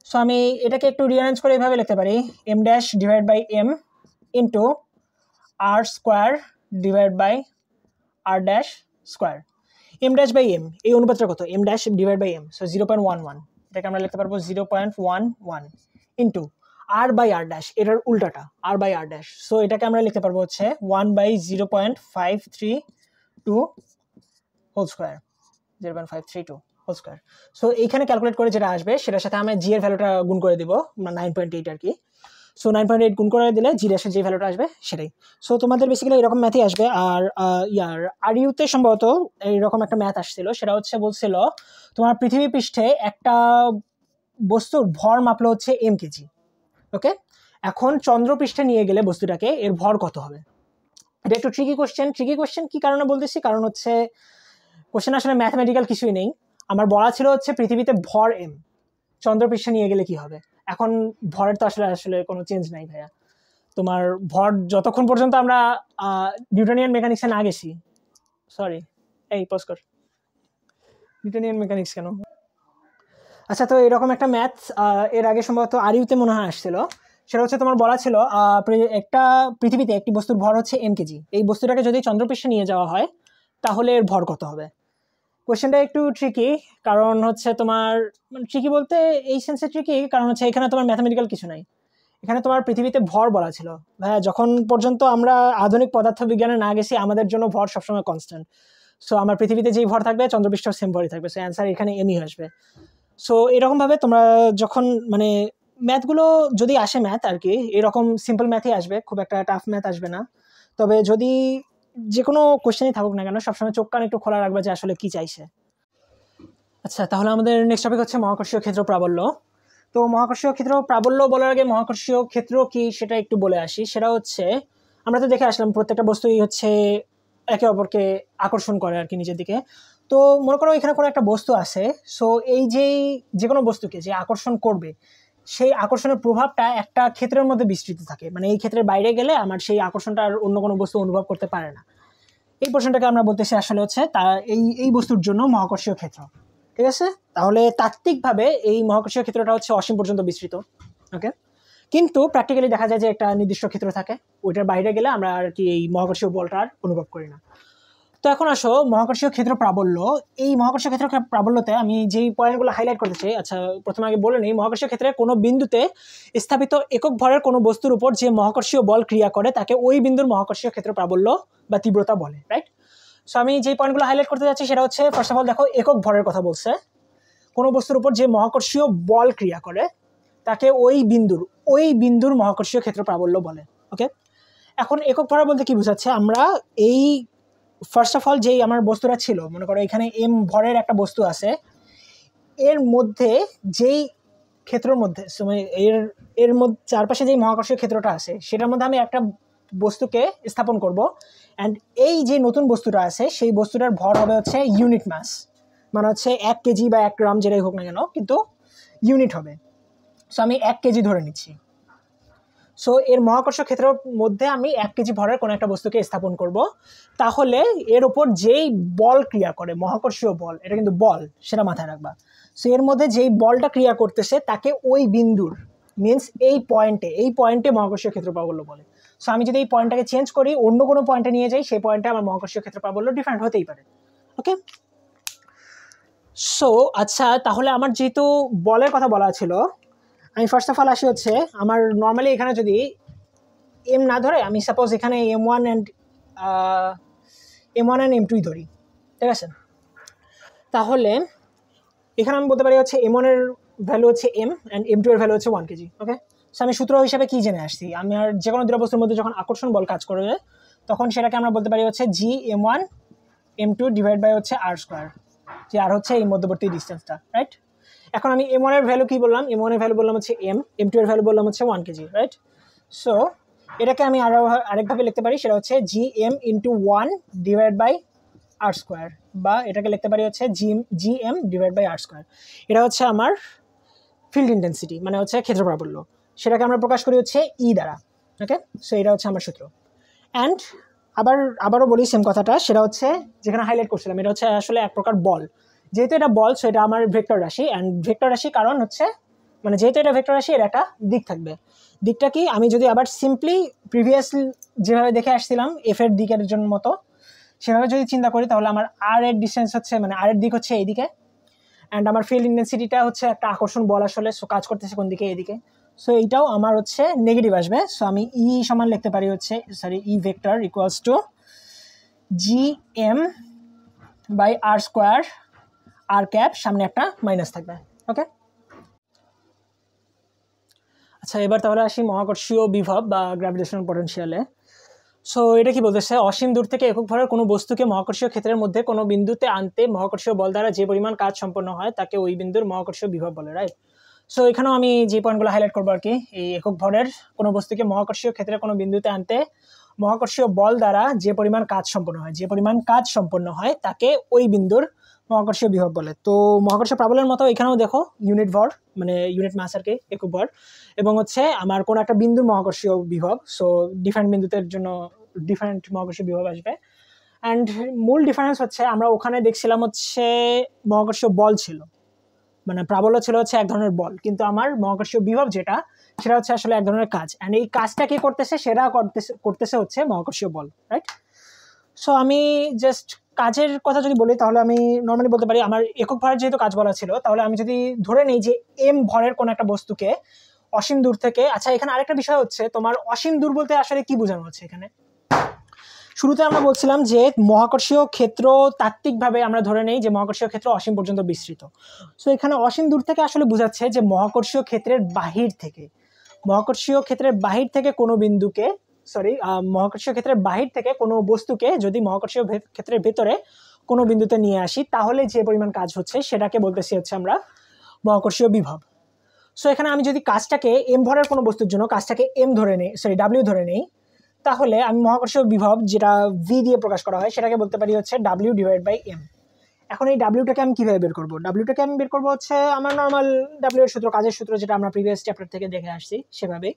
সো আমি এটাকে একটু রিঅ্যারেঞ্জ করে এভাবে লিখতে পারি, m' divide by m into r square divide by r' square. m' by m এই অনুপাতটা কত? m' divide by m, so 0.11। এটাকে আমরা লিখতে পারবো 0.11 ইন্টু r বাই r', এটার উল্টাটা r বাই r'। সো এটাকে আমরা লিখতে পারবো হচ্ছে 1/0.532 whole square, 0.532 whole square. So এইখানে ক্যালকুলেট করে যেটা আসবে সেটার সাথে আমি জি এর ভ্যালুটা গুণ করে দিব, 9.8 আর কি। সো 9.8 গুণ করে দিলে জি এর যে ভ্যালুটা আসবে সেটাই। সো তোমাদের বেসিক্যালি এরকম ম্যাথই আসবে। আর আর ইউতে সম্ভবত এইরকম একটা ম্যাথ আসছিল, সেটা হচ্ছে বলছিল তোমার পৃথিবী পৃষ্ঠে একটা বস্তুর ভর মাপলো হচ্ছে m কেজি। ওকে, এখন চন্দ্রপৃষ্ঠে নিয়ে গেলে বস্তুটাকে এর ভর কত হবে। এটা একটু ট্রিকি কোশ্চেন কি কারণে বলতেছি, কারণ হচ্ছে কোশ্চেন আসলে ম্যাথমেটিক্যাল কিছুই নেই। আমার বলা ছিল হচ্ছে পৃথিবীতে ভর m, চন্দ্রপৃষ্ঠে নিয়ে গেলে কি হবে। এখন ভরের তো আসলে কোনো চেঞ্জ নাই ভাইয়া। তোমার ভর যতক্ষণ পর্যন্ত আমরা নিউটনিয়ান মেকানিক্সে না গেছি, সরি এই পজ কর, নিউটনিয়ান মেকানিক্স কেন। আচ্ছা, তো এরকম একটা ম্যাথ এর আগে সম্ভবত আরিউতে মনে হয় আসছিল। সেটা হচ্ছে তোমার বলা ছিল একটা পৃথিবীতে একটি বস্তুর ভর হচ্ছে m কেজি, এই বস্তুটাকে যদি চন্দ্রপৃষ্ঠে নিয়ে যাওয়া হয় তাহলে এর ভর কত হবে। কোয়েশ্চেনটা একটু ট্রিকি, কারণ হচ্ছে তোমার ট্রিকি বলতে এই সেন্সে ট্রিকি কারণ হচ্ছে এখানে তোমার ম্যাথমেটিক্যাল কিছু নাই, এখানে তোমার পৃথিবীতে ভর বলা ছিল। হ্যাঁ, যখন পর্যন্ত আমরা আধুনিক পদার্থ বিজ্ঞানে না গেছি আমাদের জন্য ভর সবসময় কনস্ট্যান্ট। সো আমার পৃথিবীতে যেই ভর থাকবে চন্দ্রপৃষ্ঠেও সেম ভরই থাকবে, সো অ্যান্সার এখানে এমই আসবে। সো এরকমভাবে তোমরা যখন মানে ম্যাথগুলো যদি আসে ম্যাথ আর কি এরকম সিম্পল ম্যাথই আসবে, খুব একটা টাফ ম্যাথ আসবে না। তবে যদি যে কোনো কোশ্চেনই থাকুক না কেন সবসময় চোখ কান একটু খোলা রাখবে যে আসলে কি চাইছে। আচ্ছা, তাহলে আমাদের নেক্সট টপিক হচ্ছে মহাকর্ষীয় ক্ষেত্র প্রাবল্য। তো মহাকর্ষীয় ক্ষেত্র প্রাবল্য বলার আগে মহাকর্ষীয় ক্ষেত্র কি সেটা একটু বলে আসি। সেটা হচ্ছে আমরা তো দেখে আসলাম প্রত্যেকটা বস্তুই হচ্ছে একে অপরকে আকর্ষণ করে আর কি নিজের দিকে। তো মনে করো এখানে কোনো একটা বস্তু আছে, সো এই যে কোনো বস্তুকে যে আকর্ষণ করবে সেই আকর্ষণের প্রভাবটা একটা ক্ষেত্রের মধ্যে বিস্তৃত থাকে, মানে এই ক্ষেত্রের বাইরে গেলে আমার সেই আকর্ষণটা আর অন্য কোনো বস্তু অনুভব করতে পারে না। এই পোর্শনটাকে আমরা বলতেছি আসলে হচ্ছে তা এই বস্তুর জন্য মহাকর্ষীয় ক্ষেত্র। ঠিক আছে, তাহলে তাত্ত্বিকভাবে এই মহাকর্ষীয় ক্ষেত্রটা হচ্ছে অসীম পর্যন্ত বিস্তৃত। ওকে, কিন্তু প্র্যাকটিক্যালি দেখা যায় যে একটা নির্দিষ্ট ক্ষেত্র থাকে, ওইটার বাইরে গেলে আমরা আর কি এই মহাকর্ষীয় বলটা আর অনুভব করি না। তো এখন আসো মহাকর্ষীয় ক্ষেত্র প্রাবল্য। এই মহাকর্ষীয় ক্ষেত্র প্রাবল্যতে আমি যেই পয়েন্টগুলো হাইলাইট করতে চাই, আচ্ছা প্রথমে আগে বলে নিই, মহাকর্ষীয় ক্ষেত্রে কোনো বিন্দুতে স্থাপিত একক ভরের কোনো বস্তুর উপর যে মহাকর্ষীয় বল ক্রিয়া করে তাকে ওই বিন্দুর মহাকর্ষীয় ক্ষেত্র প্রাবল্য বা তীব্রতা বলে, রাইট। সো আমি যেই পয়েন্টগুলো হাইলাইট করতে যাচ্ছি সেটা হচ্ছে ফার্স্ট অফ অল দেখো একক ভরের কথা বলছে, কোনো বস্তুর উপর যে মহাকর্ষীয় বল ক্রিয়া করে তাকে ওই বিন্দুর মহাকর্ষীয় ক্ষেত্র প্রাবল্য বলে। ওকে, এখন একক ভর বলতে কি বোঝাচ্ছে, আমরা এই ফার্স্ট অফ অল যেই আমার বস্তুটা ছিল, মনে করো এখানে m ভরের একটা বস্তু আছে, এর মধ্যে যেই ক্ষেত্রের মধ্যে এর মধ্যে চারপাশে যেই মহাকর্ষীয় ক্ষেত্রটা আছে সেটার মধ্যে আমি একটা বস্তুকে স্থাপন করব, অ্যান্ড এই যে নতুন বস্তুটা আছে সেই বস্তুটার ভর হবে হচ্ছে ইউনিট মাস, মানে হচ্ছে 1 কেজি বা 1 গ্রাম যেটাই হোক না কেন, কিন্তু ইউনিট হবে। সো আমি 1 কেজি ধরে নিচ্ছি। সো এর মহাকর্ষীয় ক্ষেত্রের মধ্যে আমি 1 কেজি ভরের কোনো একটা বস্তুকে স্থাপন করব, তাহলে এর উপর যেই বল ক্রিয়া করে মহাকর্ষীয় বল, এটা কিন্তু বল, সেটা মাথায় রাখবা। সো এর মধ্যে যেই বলটা ক্রিয়া করতেছে তাকে ওই বিন্দুর মিনস এই পয়েন্টে মহাকর্ষীয় ক্ষেত্র প্রাবল্য বলে। সো আমি যদি এই পয়েন্টটাকে চেঞ্জ করি অন্য কোনো পয়েন্টে নিয়ে যাই, সেই পয়েন্টে আমার মহাকর্ষীয় ক্ষেত্র প্রাবল্য ডিফারেন্ট হতেই পারে। ওকে, সো আচ্ছা, তাহলে আমার যেহেতু বলের কথা বলা ছিল, আমি ফার্স্ট অফ অল আসি হচ্ছে আমার নর্মালি এখানে যদি m না ধরে আমি সাপোজ এখানে m1 অ্যান্ড m2 ধরি, ঠিক আছে। তাহলে এখানে আমি বলতে পারি হচ্ছে m1 এর ভ্যালু হচ্ছে m অ্যান্ড m2 এর ভ্যালু হচ্ছে 1 কেজি। ওকে, সো আমি সূত্র হিসাবে কি জেনে আসছি, আমি আর যে কোনো দুটো বস্তুর মধ্যে যখন আকর্ষণ বল কাজ করবে তখন সেটাকে আমরা বলতে পারি হচ্ছে g m1 m2 divide by হচ্ছে r স্কোয়ার, যে আর হচ্ছে এই মধ্যবর্তী ডিস্টেন্সটা, রাইট। এখন আমি m1 এর ভ্যালু কি বললাম, m1 এর ভ্যালু বললাম হচ্ছে m, m2 এর ভ্যালু বললাম হচ্ছে 1 কেজি, রাইট। সো এটাকে আমি আরেকভাবে লিখতে পারি, সেটা হচ্ছে gm into 1 divide by r square, বা এটাকে লিখতে পারি হচ্ছে gm divide by r square. এটা হচ্ছে আমার ফিল্ড ইন্টেন্সিটি, মানে হচ্ছে ক্ষেত্র প্রাবল্য, সেটাকে আমরা প্রকাশ করি হচ্ছে E দ্বারা। ওকে, সো এটা হচ্ছে আমার সূত্র। অ্যান্ড আবারও বলি সেম কথাটা, সেটা হচ্ছে যেখানে হাইলাইট করছিলাম, এটা হচ্ছে আসলে এক প্রকার বল। যেহেতু এটা বল সো এটা আমার ভেক্টর রাশি, অ্যান্ড ভেক্টর রাশি কারণ হচ্ছে মানে যেহেতু এটা ভেক্টর রাশি এর একটা দিক থাকবে। দিকটা কি, আমি যদি আবার সিম্পলি প্রিভিয়াসলি যেভাবে দেখে আসছিলাম এফ এর দিকের জন্য মতো সেভাবে যদি চিন্তা করি, তাহলে আমার আর এর ডিস্টেন্স হচ্ছে মানে আর এর দিক হচ্ছে এইদিকে, অ্যান্ড আমার ফিল্ড ইন্টেন্সিটিটা হচ্ছে একটা আকর্ষণ বল আসলে, সো কাজ করতেছে কোন দিকে, এদিকে। সো এইটাও আমার হচ্ছে নেগেটিভ আসবে, সো আমি ই সমান লিখতে পারি হচ্ছে E vector equals to gm by r square, R cap সামনে একটা মাইনাস থাকবে। ওকে, আচ্ছা এবার তাহলে আসি মহাকর্ষীয় বিভব বা গ্র্যাভিটেশনাল পটেনশিয়ালে। সো এটা কি বলতেছে, অসীম দূর থেকে একক ভরের কোনো বস্তুকে মহাকর্ষীয় ক্ষেত্রের মধ্যে কোনো বিন্দুতে আনতে মহাকর্ষীয় বল দ্বারা যে পরিমাণ কাজ সম্পন্ন হয় তাকে ওই বিন্দুর মহাকর্ষীয় বিভব বলে, রাইট। সো এখানেও আমি যে পয়েন্টগুলো হাইলাইট করবো আর কি, এই একক ভরের কোনো বস্তুকে মহাকর্ষীয় ক্ষেত্রের কোনো বিন্দুতে আনতে মহাকর্ষীয় বল দ্বারা যে পরিমাণ কাজ সম্পন্ন হয় তাকে ওই বিন্দুর মহাকর্ষীয় বিভব বলে। তো মহাকর্ষীয় প্রাবল্যের মতো এখানেও দেখো ইউনিট ভর মানে ইউনিট মাস আর কি, একক ভর, এবং হচ্ছে আমার কোনো একটা বিন্দুর মহাকর্ষীয় বিভব। সো ডিফারেন্ট বিন্দুতের জন্য ডিফারেন্ট মহাকর্ষীয় বিভব আসবে। অ্যান্ড মূল ডিফারেন্স হচ্ছে আমরা ওখানে দেখছিলাম হচ্ছে মহাকর্ষীয় বল ছিল, মানে প্রাবল্য ছিল হচ্ছে এক ধরনের বল, কিন্তু আমার মহাকর্ষীয় বিভব সেটা হচ্ছে আসলে এক ধরনের কাজ। অ্যান্ড এই কাজটা কি করতেছে, সেটা করতেছে হচ্ছে মহাকর্ষীয় বল, রাইট? সো আমি জাস্ট কাজের কথা যদি বলি তাহলে আমি নর্মালি বলতে পারি আমার একক ভরের যেহেতু কাজ বলা ছিল, তাহলে আমি যদি ধরে নিই যে এম ভরের কোনো একটা বস্তুকে অসীম দূর থেকে, আচ্ছা এখানে আরেকটা বিষয় হচ্ছে তোমার অসীম দূর বলতে আসলে কি বোঝানো হচ্ছে এখানে। শুরুতে আমরা বলছিলাম যে মহাকর্ষীয় ক্ষেত্র তাত্ত্বিকভাবে আমরা ধরে নেই যে মহাকর্ষীয় ক্ষেত্র অসীম পর্যন্ত বিস্তৃত। সো এখানে অসীম দূর থেকে আসলে বোঝাচ্ছে যে মহাকর্ষীয় ক্ষেত্রের বাহির থেকে কোনো বিন্দুকে মহাকর্ষীয় ক্ষেত্রের বাহির থেকে কোনো বস্তুকে যদি মহাকর্ষীয় ক্ষেত্রের ভেতরে কোনো বিন্দুতে নিয়ে আসি তাহলে যে পরিমাণ কাজ হচ্ছে সেটাকে বলতেছি হচ্ছে আমরা মহাকর্ষীয় বিভব। সো এখানে আমি যদি কাজটাকে এম ভরের কোনো বস্তুর জন্য কাজটাকে ডাব্লিউ ধরে নেই, তাহলে আমি মহাকর্ষীয় বিভব যেটা ভি দিয়ে প্রকাশ করা হয় সেটাকে বলতে পারি হচ্ছে ডাব্লিউ ডিভাইড বাই এম। এখন এই ডাব্লিউটাকে আমি কিভাবে বের করবো? ডাব্লিউটাকে আমি বের করবো হচ্ছে আমার নর্মাল ডাব্লিউ এর সূত্র, কাজের সূত্র, যেটা আমরা প্রিভিয়াস চ্যাপ্টার থেকে দেখে আসছি সেভাবেই।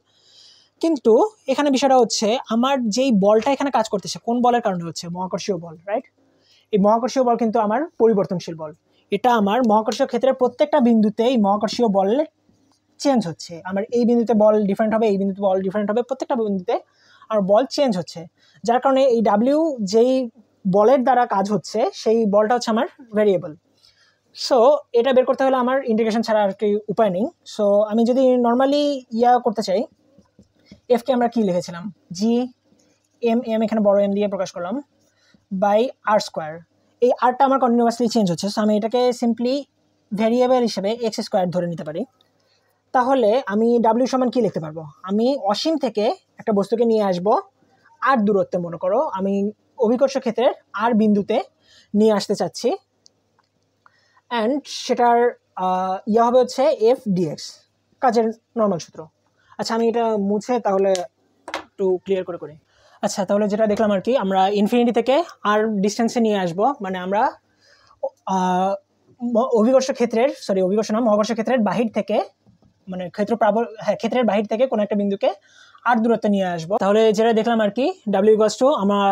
কিন্তু এখানে বিষয়টা হচ্ছে আমার যেই বলটা এখানে কাজ করতেছে কোন বলের কারণে হচ্ছে? মহাকর্ষীয় বল, রাইট? এই মহাকর্ষীয় বল কিন্তু আমার পরিবর্তনশীল বল। এটা আমার মহাকর্ষীয় ক্ষেত্রের প্রত্যেকটা বিন্দুতে এই মহাকর্ষীয় বল চেঞ্জ হচ্ছে। আমার এই বিন্দুতে বল ডিফারেন্ট হবে, এই বিন্দুতে বল ডিফারেন্ট হবে, প্রত্যেকটা বিন্দুতে আর বল চেঞ্জ হচ্ছে, যার কারণে এই ডাব্লিউ যেই বলের দ্বারা কাজ হচ্ছে সেই বলটা হচ্ছে আমার ভ্যারিয়েবল। সো এটা বের করতে হলে আমার ইন্টিগ্রেশন ছাড়া আর কি উপায় নেই। সো আমি যদি নর্মালি করতে চাই, এফকে আমরা কি লিখেছিলাম, জি এম এখানে বড় এম দিয়ে প্রকাশ করলাম বাই আর স্কোয়ার। এই আরটা আমার কন্টিনিউয়াসলি চেঞ্জ হচ্ছে, সো আমি এটাকে সিম্পলি ভ্যারিয়েবল হিসেবে এক্স স্কোয়ার ধরে নিতে পারি। তাহলে আমি ডাব্লিউ সমান কি লিখতে পারবো? আমি অসীম থেকে একটা বস্তুকে নিয়ে আসবো আর দূরত্বে, মনে করো আমি অভিকর্ষ ক্ষেত্রের আর বিন্দুতে নিয়ে আসতে চাচ্ছি, অ্যান্ড সেটার হবে হচ্ছে এফ ডিএক্স, কাজের নর্মাল সূত্র। আচ্ছা আমি এটা মুছে তাহলে একটু ক্লিয়ার করে করি। আচ্ছা তাহলে যেটা দেখলাম আর কি, আমরা ইনফিনিটি থেকে আর ডিস্টেন্সে নিয়ে আসবো, মানে আমরা মহাকর্ষ ক্ষেত্রের বাহির থেকে, মানে ক্ষেত্রের বাহির থেকে কোনো একটা বিন্দুকে আর দূরত্বে নিয়ে আসবো। তাহলে যেটা দেখলাম আর কি, ডাব্লিউ ইকুয়ালস টু আমার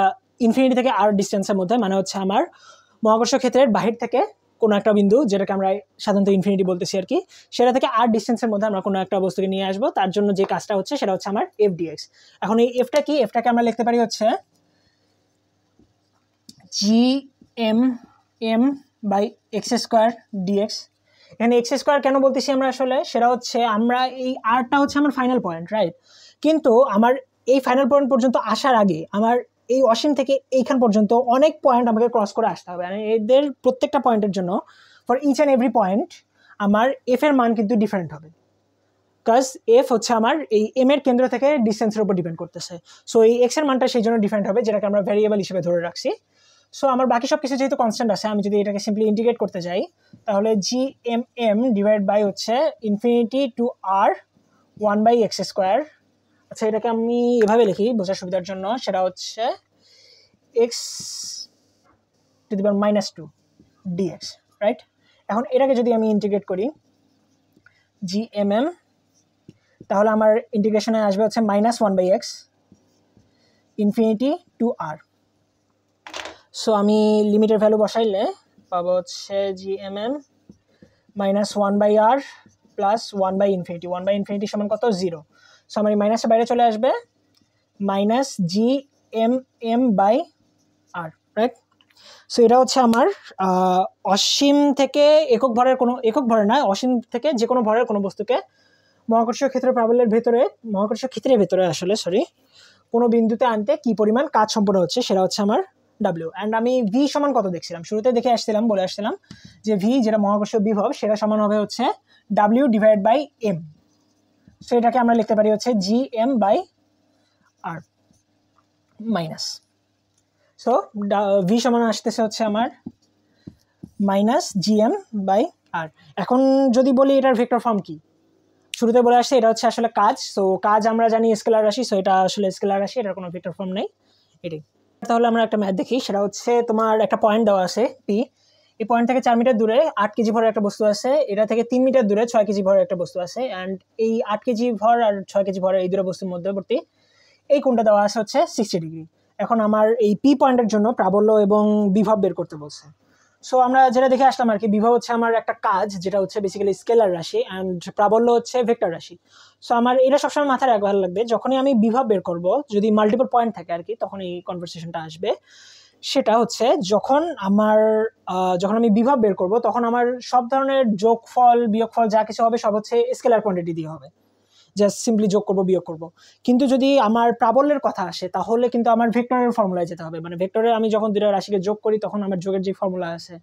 ইনফিনিটি থেকে আর ডিস্টেন্সের মধ্যে, মানে হচ্ছে আমার মহাকর্ষ ক্ষেত্রের বাহির থেকে কোনো একটা বিন্দু, যেটাকে আমরা সাধারণত ইনফিনিটি বলতেছি আর কি, সেটা থেকে আর ডিস্টেন্সের মধ্যে আমরা কোনো একটা বস্তুকে নিয়ে আসবো। তার জন্য যে কাজটা হচ্ছে সেটা হচ্ছে আমার এফ ডিএক্স। এখন এই এফটা কি? এফটাকে আমরা লিখতে পারি হচ্ছে G M by X square DX. এখানে এক্স স্কোয়ার কেন বলতেছি আমরা আসলে, সেটা হচ্ছে আমরা এই আরটা হচ্ছে আমার ফাইনাল পয়েন্ট, রাইট? কিন্তু আমার এই ফাইনাল পয়েন্ট পর্যন্ত আসার আগে আমার এই অসীম থেকে এইখান পর্যন্ত অনেক পয়েন্ট আমাকে ক্রস করে আসতে হবে। এদের প্রত্যেকটা পয়েন্টের জন্য, for each and every point, আমার এফ এর মান কিন্তু ডিফারেন্ট হবে, বিকজ এফ হচ্ছে আমার এই এম এর কেন্দ্র থেকে ডিস্টেন্সের উপর ডিপেন্ড করতেছে। সো এই এক্স এর মানটা সেই জন্য ডিফারেন্ট হবে, যেটাকে আমরা ভ্যারিয়েবল হিসেবে ধরে রাখছি। সো আমার বাকি সব কিছু যেহেতু কনস্ট্যান্ট আছে, আমি যদি এটাকে সিম্পলি ইন্টিগ্রেট করতে যাই তাহলে জি এম ডিভাইড বাই হচ্ছে infinity to R 1/x square. আচ্ছা এটাকে আমি এভাবে লিখি বোঝার সুবিধার জন্য, সেটা হচ্ছে x to the power -2 dx, right? এখন এটাকে যদি আমি ইন্টিগ্রেট করি জি এম তাহলে আমার ইন্টিগ্রেশনে আসবে হচ্ছে -1/x infinity to R. So আমি লিমিটের ভ্যালু বসাইলে পাবো হচ্ছে G M -1/r plus 1/infinity 1/infinity সমান কত? 0। সো আমার এই মাইনাসটা বাইরে চলে আসবে, minus G M by R, right? So এটা হচ্ছে আমার অসীম থেকে একক ভরের নয়, অসীম থেকে যে কোনো ভরের কোনো বস্তুকে মহাকর্ষীয় ক্ষেত্রের প্রাবল্যের ভেতরে, মহাকর্ষীয় ক্ষেত্রের ভেতরে আসলে কোনো বিন্দুতে আনতে কি পরিমাণ কাজ সম্পন্ন হচ্ছে সেটা হচ্ছে আমার ডাব্লিউ। অ্যান্ড আমি ভি সমান কত দেখছিলাম, শুরুতে বলে আসছিলাম যে ভি যেটা মহাকর্ষীয় বিভব সেটা সমান হবে হচ্ছে W divide by M. So এটাকে আমরা লিখতে পারি হচ্ছে G M by R minus. So V সমান আসতেছে হচ্ছে আমার minus G M by R. এখন যদি বলি এটার ভেক্টর ফর্ম কি, শুরুতে বলে আসছে এটা হচ্ছে আসলে কাজ। সো কাজ আমরা জানি স্কেলার রাশি, সো এটা আসলে স্কেলার রাশি, এটার কোনো ভেক্টর ফর্ম নেই এটাই। তাহলে আমরা একটা ম্যাথ দেখি, সেটা হচ্ছে তোমার একটা পয়েন্ট দেওয়া আছে পি, এই পয়েন্ট থেকে 4 মিটার দূরে 8 কেজি ভরের একটা বস্তু আছে, এটা থেকে 3 মিটার দূরে 6 কেজি ভরের একটা বস্তু আছে, অ্যান্ড এই 8 কেজি ভর আর 6 কেজি ভরের এই দুটো বস্তুর মধ্যবর্তী এই কোণটা দেওয়া আছে হচ্ছে 60 ডিগ্রি। এখন আমার এই পি পয়েন্টের জন্য প্রাবল্য এবং বিভব বের করতে বলছে। সো আমরা যেটা দেখে আসলাম আর কি, বিভব হচ্ছে আমার একটা কাজ যেটা হচ্ছে বেসিক্যালি স্কেলার রাশি, অ্যান্ড প্রাবল্য হচ্ছে ভেক্টর রাশি। সো আমার এটা সবসময় মাথায় রাখা ভালো লাগবে, যখনই আমি বিভব বের করব, যদি মাল্টিপল পয়েন্ট থাকে আর কি, তখন এই কনভারসেশনটা আসবে। সেটা হচ্ছে যখন আমি বিভব বের করব, তখন আমার সব ধরনের যোগফল বিয়োগফল যা কিছু হবে সব হচ্ছে স্কেলার কোয়ান্টিটি দিয়ে হবে, জাস্ট সিম্পলি যোগ করব বিয়োগ করব। কিন্তু যদি আমার প্রাবল্যের কথা আসে, তাহলে কিন্তু আমার ভেক্টরের ফর্মুলায় যেতে হবে। মানে ভেক্টরে আমি যখন দুটো রাশিকে যোগ করি, তখন আমার যোগের যে ফর্মুলা আছে,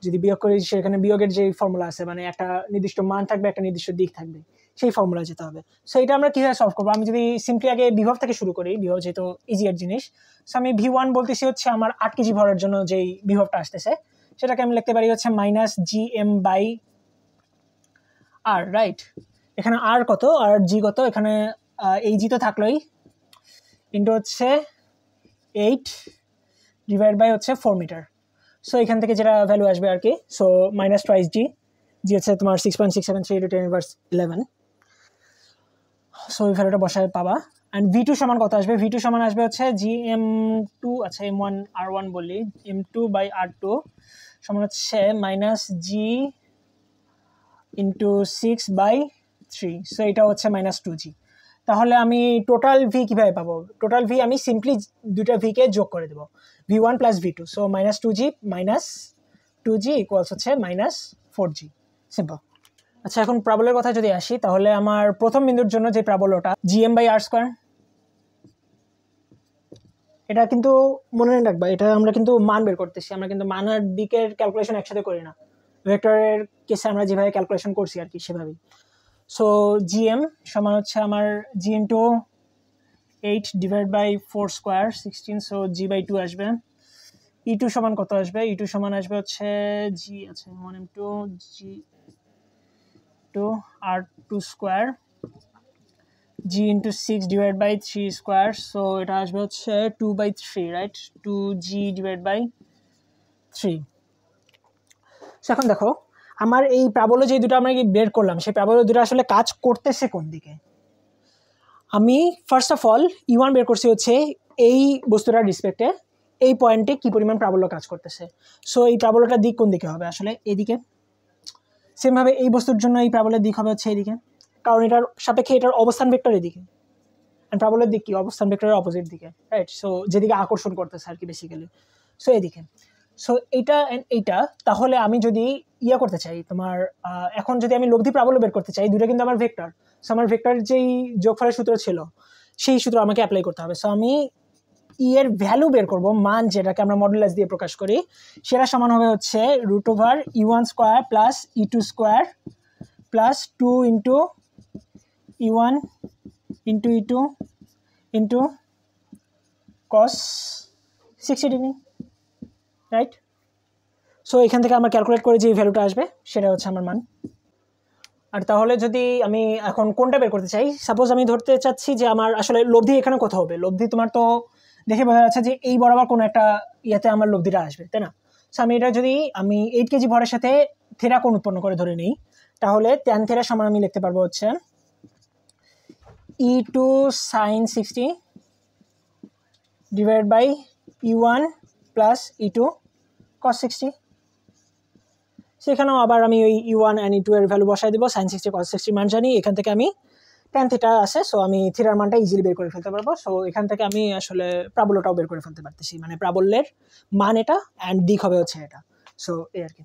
যদি বিয়োগ করি সেখানে বিয়োগের যে ফর্মুলা আছে, মানে একটা নির্দিষ্ট মান থাকবে, একটা নির্দিষ্ট দিক থাকবে, সেই ফর্মুলায় যেতে হবে। সো এটা আমরা কীভাবে সলভ করবো? আমি যদি সিম্পলি আগে বিভব থেকে শুরু করি, বিভব যেহেতু ইজিয়ার জিনিস, সো আমি V1 বলতেছি হচ্ছে আমার 8 কেজি ভরের জন্য যেই বিভবটা আসতেছে, সেটাকে আমি লিখতে পারি হচ্ছে -GM/R, রাইট? এখানে আর কত আর জি কত, এখানে এই জি তো থাকলোই, ইন্টু হচ্ছে 8 ডিভাইড বাই হচ্ছে 4 মিটার। সো এখান থেকে যেটা ভ্যালু আসবে আর কি, সো -2 জি, জি হচ্ছে তোমার 6.673 × 10⁻11। সো এই ভ্যালুটা বসায় পাবা। অ্যান্ড V2 সমান কত আসবে? V2 সমান আসবে হচ্ছে GM2, আচ্ছা M1 R1 বলি, M2/R2 সমান হচ্ছে -G × 6/3। সো এটা হচ্ছে -2G। তাহলে আমি টোটাল ভি কীভাবে পাবো? টোটাল ভি আমি সিম্পলি দুইটা ভিকে যোগ করে দেবো, V1 + V2। So -2G -2G equals হচ্ছে -4G, সিম্পল। আচ্ছা, এখন প্রাবল্যের কথা যদি আসি, তাহলে আমার প্রথম বিন্দুর জন্য যে প্রাবল্যটা GM/R², এটা কিন্তু মনে রাখবা, এটা আমরা কিন্তু মান বের করতেছি, আমরা কিন্তু মানের দিকের ক্যালকুলেশন একসাথে করি না। ভেক্টরের কেসে আমরা যেভাবে ক্যালকুলেশন করছি আর কি, সেভাবেই। সো GM সমান হচ্ছে আমার G × 8 divide by 4² 16, so G/2 আসবে। E2 সমান কত আসবে? E2 সমান আসবে হচ্ছে G, আচ্ছা 1M2 G2 R2², G × 6 divide by 3², so এটা আসবে হচ্ছে 2/3, right? 2G divide by 3। So এখন দেখো, আমার এই প্রাবল্য যে দুটো আমরা বের করলাম, সেই প্রাবল্য দুটো আসলে কাজ করতেছে কোন দিকে? আমি ফার্স্ট অফ অল E1 বের করছি হচ্ছে এই বস্তুটার রেসপেক্টে এই পয়েন্টে কি পরিমাণ প্রাবল্য কাজ করতেছে। সো এই প্রাবল্যটার দিক কোন দিকে হবে? আসলে এদিকে। সেমভাবে এই বস্তুর জন্য এই প্রাবল্যের দিক হবে হচ্ছে এইদিকে, কারণ এটার সাপেক্ষে এটার অবস্থান ভেক্টর এদিকে, অ্যান্ড প্রাবল্যের দিক কি? অবস্থান ভেক্টরের অপোজিট দিকে, রাইট? সো যেদিকে আকর্ষণ করতেছে আর কি বেসিক্যালি, সো এদিকে। সো এইটা অ্যান্ড এইটা, তাহলে আমি যদি করতে চাই তোমার, এখন যদি আমি লব্ধি প্রাবল্য বের করতে চাই, দুটো কিন্তু আমার ভেক্টর। সো আমার ভেক্টরের যেই যোগফলের সূত্র ছিল, সেই সূত্র আমাকে অ্যাপ্লাই করতে হবে। সো আমি এর ভ্যালু বের করব, মান যেটাকে আমরা মডুলাস দিয়ে প্রকাশ করি, সেটা সমান হবে হচ্ছে √E1² plus E2² plus 2 × E1 × E2 × cos 60 degree, right? So এখান থেকে আমরা ক্যালকুলেট করে যে ভ্যালুটা আসবে, সেটা হচ্ছে আমার মান। আর তাহলে যদি আমি এখন কোনটা বের করতে চাই, সাপোজ আমি ধরতে চাচ্ছি যে আমার আসলে লব্ধি এখানে কোথাও হবে। লব্ধি তোমার তো দেখে বোঝা যাচ্ছে যে এই বরাবর কোনো একটা ইয়াতে আমার লব্ধিটা আসবে, তাই না? সো আমি এটা যদি 8 কেজি ভরের সাথে থেরা কোণ উৎপন্ন করে ধরে নিই, তাহলে tan থেরা সমান আমি লিখতে পারবো হচ্ছে E2 sin 60 divide by E1 plus E2 cos 60। সেখানেও আবার আমি ওই E1 and E2 এর ভ্যালু বসাই দেবো, sin 60 cos 60 মান জানি, এখান থেকে আমি tan থিটা আছে, সো আমি থিটার মানটা ইজিলি বের করে ফেলতে পারবো। সো এখান থেকে আমি আসলে প্রাবল্যটাও বের করে ফেলতে পারতেছি, মানে প্রাবল্যের মান এটা অ্যান্ড দিক হবে হচ্ছে এটা। সো এই আর কি।